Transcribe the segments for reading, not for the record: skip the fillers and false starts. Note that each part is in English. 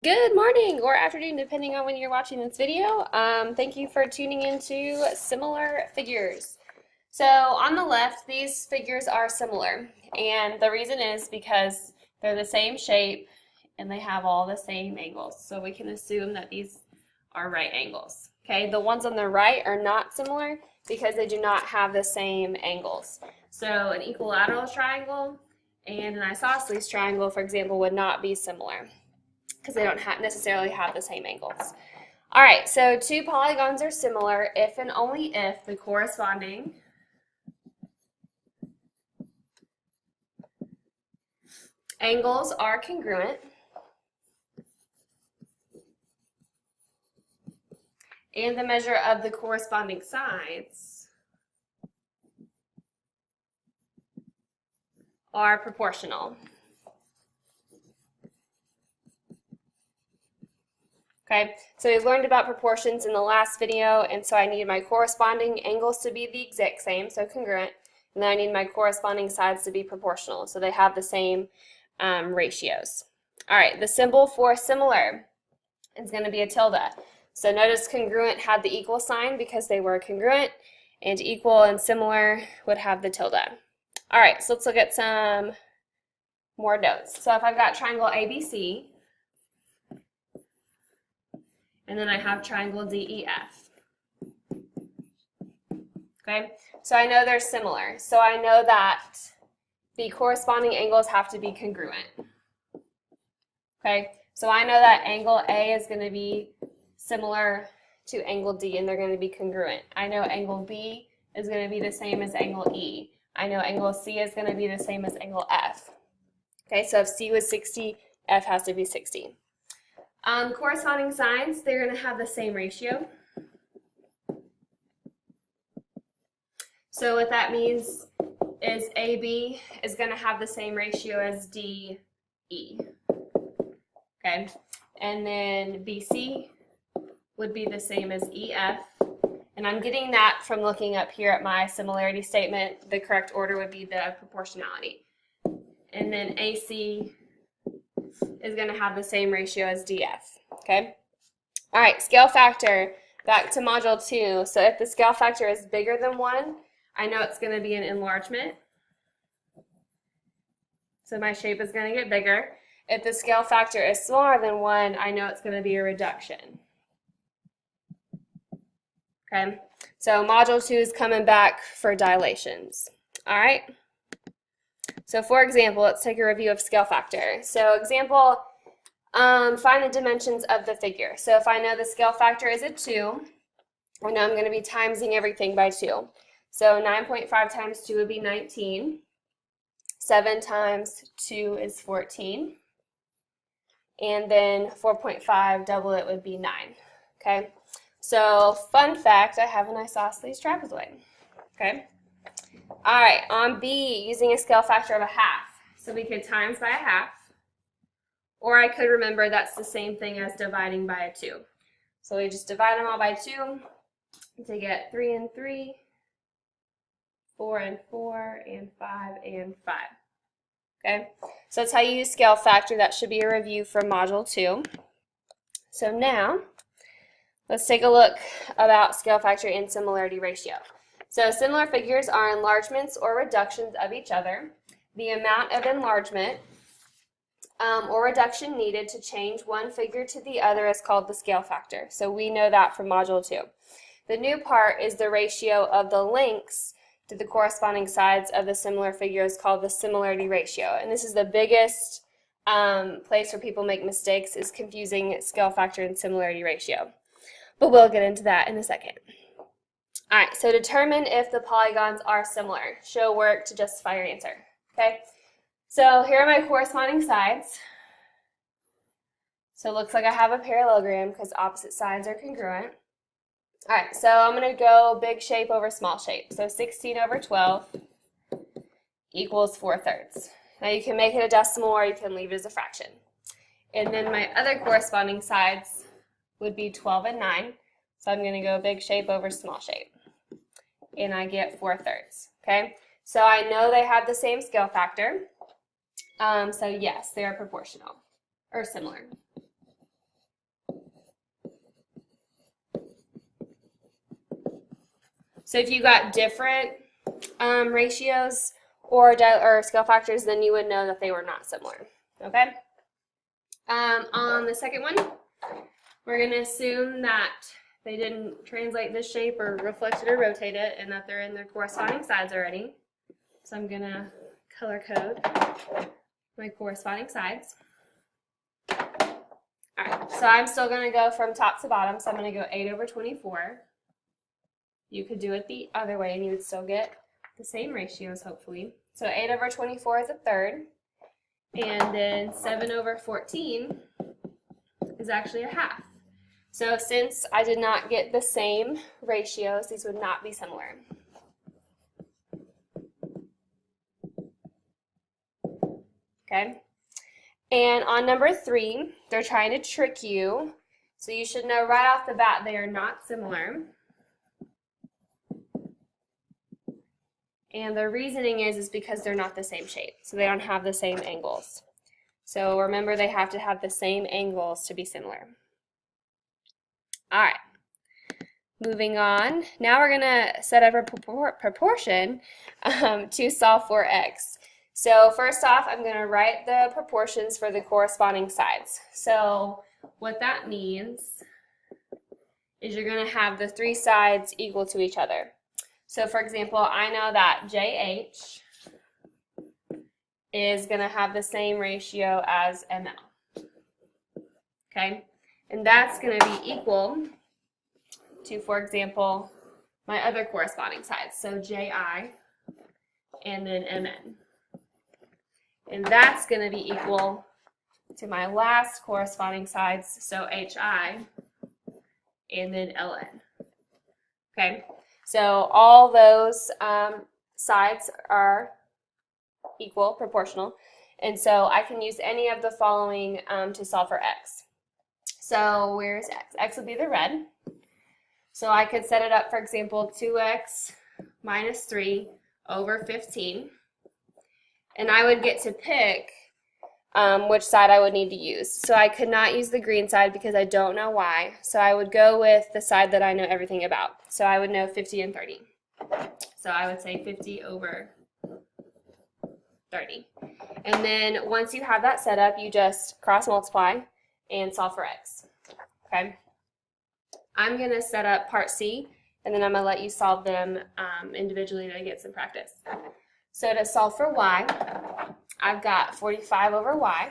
Good morning or afternoon, depending on when you're watching this video. Thank you for tuning into Similar Figures. So on the left, these figures are similar, and the reason is because they're the same shape and they have all the same angles. So we can assume that these are right angles. Okay, the ones on the right are not similar because they do not have the same angles. So an equilateral triangle and an isosceles triangle, for example, would not be similar because they don't necessarily have the same angles. All right, so two polygons are similar if and only if the corresponding angles are congruent and the measure of the corresponding sides are proportional. Okay, so we've learned about proportions in the last video, and so I need my corresponding angles to be the exact same, so congruent, and then I need my corresponding sides to be proportional, so they have the same ratios. All right, the symbol for similar is going to be a tilde. So notice congruent had the equal sign because they were congruent, and equal and similar would have the tilde. All right, so let's look at some more notes. So if I've got triangle ABC, and then I have triangle DEF. Okay, so I know they're similar. So I know that the corresponding angles have to be congruent. Okay, so I know that angle A is going to be similar to angle D, and they're going to be congruent. I know angle B is going to be the same as angle E. I know angle C is going to be the same as angle F. Okay, so if C was 60, F has to be 60. Corresponding sides, they're going to have the same ratio. So what that means is AB is going to have the same ratio as DE. Okay, and then BC would be the same as EF. And I'm getting that from looking up here at my similarity statement. The correct order would be the proportionality. And then AC is going to have the same ratio as DF, okay? All right, scale factor, back to module 2. So if the scale factor is bigger than 1, I know it's going to be an enlargement. So my shape is going to get bigger. If the scale factor is smaller than 1, I know it's going to be a reduction. Okay, so module 2 is coming back for dilations. All right. So for example, let's take a review of scale factor. So example, find the dimensions of the figure. So if I know the scale factor is a 2, I know I'm going to be timesing everything by 2. So 9.5 times 2 would be 19. 7 times 2 is 14. And then 4.5, double it would be 9. Okay, so fun fact, I have an isosceles trapezoid. Okay. All right, on B, using a scale factor of a half. So we could times by a half, or I could remember that's the same thing as dividing by a 2. So we just divide them all by 2 to get 3 and 3, 4 and 4, and 5 and 5. Okay, so that's how you use scale factor. That should be a review for module 2. So now, let's take a look about scale factor and similarity ratio. So similar figures are enlargements or reductions of each other. The amount of enlargement or reduction needed to change one figure to the other is called the scale factor. So we know that from module 2. The new part is the ratio of the lengths to the corresponding sides of the similar figure is called the similarity ratio. And this is the biggest place where people make mistakes, is confusing scale factor and similarity ratio. But we'll get into that in a second. All right, so determine if the polygons are similar. Show work to justify your answer. Okay, so here are my corresponding sides. So it looks like I have a parallelogram because opposite sides are congruent. All right, so I'm going to go big shape over small shape. So 16 over 12 equals 4/3. Now you can make it a decimal or you can leave it as a fraction. And then my other corresponding sides would be 12 and 9. So I'm going to go big shape over small shape. And I get 4/3. Okay, so I know they have the same scale factor. So yes, they are proportional or similar. So if you got different ratios or scale factors, then you would know that they were not similar. Okay? On the second one, we're going to assume that they didn't translate this shape or reflect it or rotate it, and that they're in their corresponding sides already. So I'm going to color code my corresponding sides. All right, so I'm still going to go from top to bottom, so I'm going to go 8 over 24. You could do it the other way, and you would still get the same ratios, hopefully. So 8 over 24 is a third, and then 7 over 14 is actually a half. So since I did not get the same ratios, these would not be similar. Okay? And on number 3, they're trying to trick you. So you should know right off the bat they are not similar. And the reasoning is because they're not the same shape. So they don't have the same angles. So remember, they have to have the same angles to be similar. All right. Moving on. Now we're going to set up a proportion to solve for x. So first off, I'm going to write the proportions for the corresponding sides. So what that means is you're going to have the 3 sides equal to each other. So for example, I know that JH is going to have the same ratio as ML. Okay? And that's going to be equal to, for example, my other corresponding sides. So JI and then MN. And that's going to be equal to my last corresponding sides, so HI and then LN. Okay? So all those sides are equal, proportional, and so I can use any of the following to solve for x. So where's x? X would be the red. So I could set it up, for example, 2x minus 3 over 15. And I would get to pick which side I would need to use. So I could not use the green side because I don't know why. So I would go with the side that I know everything about. So I would know 50 and 30. So I would say 50 over 30. And then once you have that set up, you just cross multiply and solve for x. Okay? I'm going to set up part C, and then I'm going to let you solve them individually to get some practice. So to solve for y, I've got 45 over y,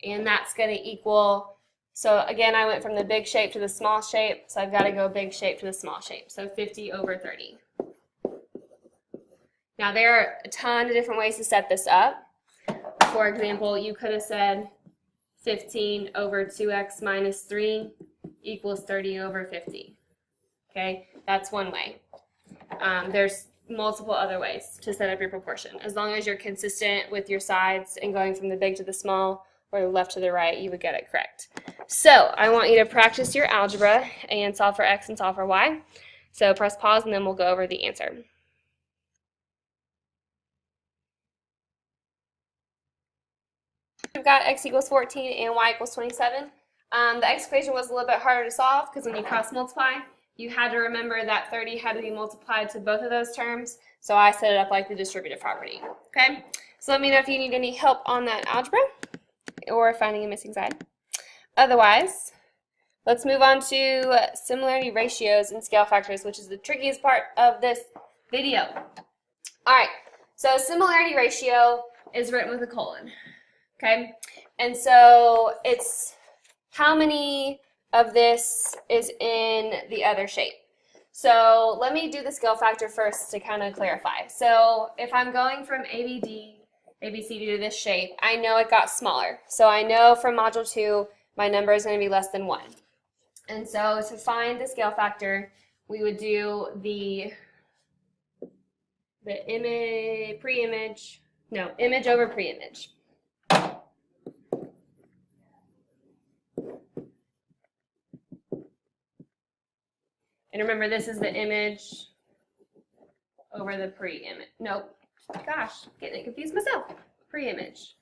and that's going to equal, so again, I went from the big shape to the small shape, so I've got to go big shape to the small shape, so 50 over 30. Now there are a ton of different ways to set this up. For example, you could have said 15 over 2x minus 3 equals 30 over 50. Okay, that's one way. There's multiple other ways to set up your proportion. As long as you're consistent with your sides and going from the big to the small or the left to the right, you would get it correct. So I want you to practice your algebra and solve for x and solve for y. So press pause and then we'll go over the answer. We've got x equals 14 and y equals 27. The x equation was a little bit harder to solve because when you cross multiply, you had to remember that 30 had to be multiplied to both of those terms, so I set it up like the distributive property. Okay, so let me know if you need any help on that algebra or finding a missing side. Otherwise, let's move on to similarity ratios and scale factors, which is the trickiest part of this video. All right, so similarity ratio is written with a colon. Okay, and so it's how many of this is in the other shape. So let me do the scale factor first to kind of clarify. So if I'm going from ABCD to this shape, I know it got smaller. So I know from Module 2, my number is going to be less than 1. And so to find the scale factor, we would do the image over pre-image. And remember, this is the image over the pre-image. Nope. Gosh, getting it confused myself. Pre-image.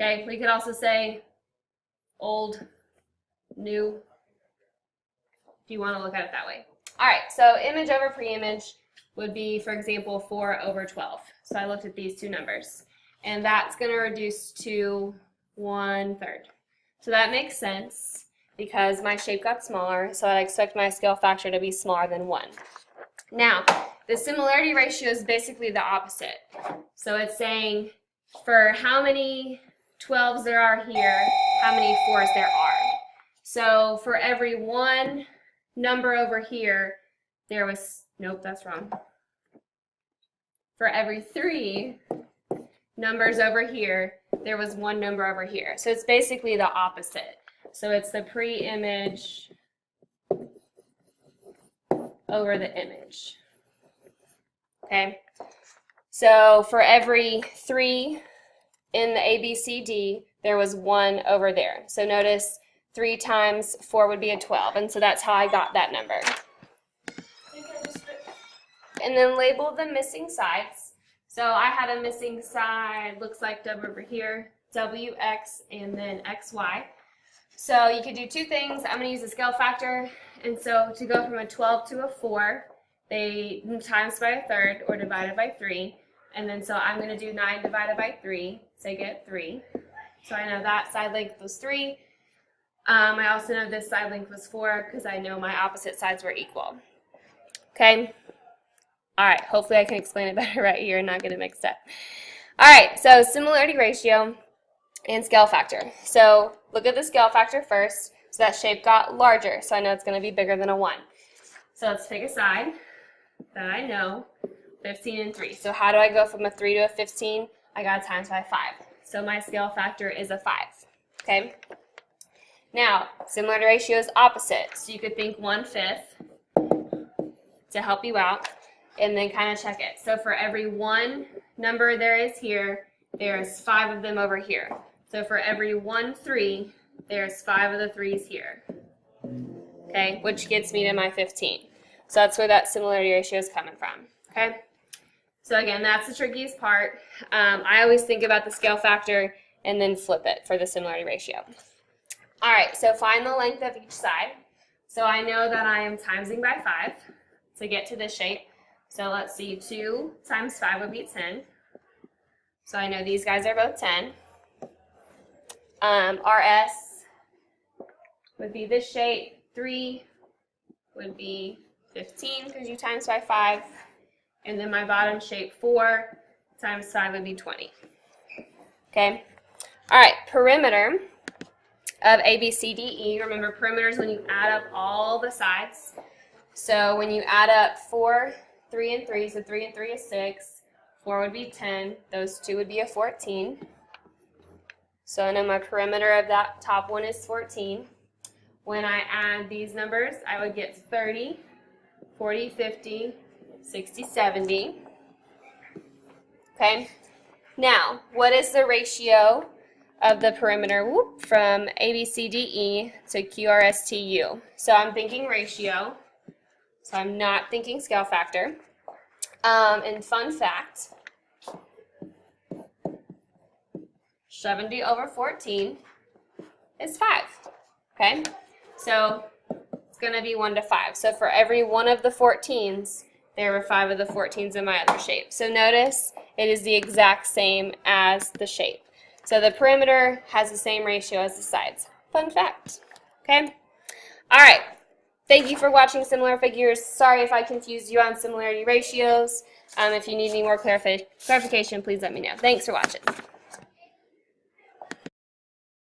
Okay, we could also say old, new, if you want to look at it that way. All right, so image over pre-image would be, for example, 4 over 12. So I looked at these two numbers, and that's going to reduce to 1/3. So that makes sense because my shape got smaller, so I'd expect my scale factor to be smaller than 1. Now, the similarity ratio is basically the opposite. So it's saying for how many 12s there are here, how many 4s there are. So for every one number over here, there was, nope, that's wrong. For every 3 numbers over here, there was 1 number over here. So it's basically the opposite. So it's the pre-image over the image. Okay? So for every 3 in the ABCD, there was 1 over there. So notice 3 times 4 would be a 12, and so that's how I got that number. And then label the missing sides. So I had a missing side, looks like W over here, WX, and then XY. So you could do 2 things. I'm going to use the scale factor, and so to go from a 12 to a 4, they times by a third or divided by 3. And then so I'm going to do 9 divided by 3, so I get 3. So I know that side length was 3. I also know this side length was 4 because I know my opposite sides were equal. Okay? All right, hopefully I can explain it better right here and not get it mixed up. All right, so similarity ratio and scale factor. So look at the scale factor first. So that shape got larger, so I know it's going to be bigger than a 1. So let's pick a side that I know, 15 and 3. So how do I go from a 3 to a 15? I got to times by 5. So my scale factor is a 5. Okay? Now, similarity ratio is opposite. So you could think 1/5 to help you out, and then kind of check it. So for every 1 number there is here, there's 5 of them over here. So for every 1 3, there's 5 of the 3s here. Okay, which gets me to my 15. So that's where that similarity ratio is coming from. Okay? So again, that's the trickiest part. I always think about the scale factor and then flip it for the similarity ratio. All right, so find the length of each side. So I know that I am timesing by 5 to get to this shape. So let's see, 2 times 5 would be 10. So I know these guys are both 10. RS would be this shape. 3 would be 15 because you times by 5. And then my bottom shape, 4 times 5 would be 20. Okay? All right, perimeter of ABCDE. Remember, perimeter is when you add up all the sides. So when you add up 4, 3, and 3, so 3 and 3 is 6. 4 would be 10. Those 2 would be a 14. So I know my perimeter of that top one is 14. When I add these numbers, I would get 30, 40, 50, 60, 70. Okay? Now, what is the ratio of the perimeter from ABCDE to QRSTU? So I'm thinking ratio. So I'm not thinking scale factor. And fun fact, 70 over 14 is 5. Okay? So it's going to be 1 to 5. So for every one of the 14s, there were 5 of the 14s in my other shape. So notice it is the exact same as the shape. So the perimeter has the same ratio as the sides. Fun fact. Okay? All right. Thank you for watching Similar Figures. Sorry if I confused you on similarity ratios. If you need any more clarification, please let me know. Thanks for watching.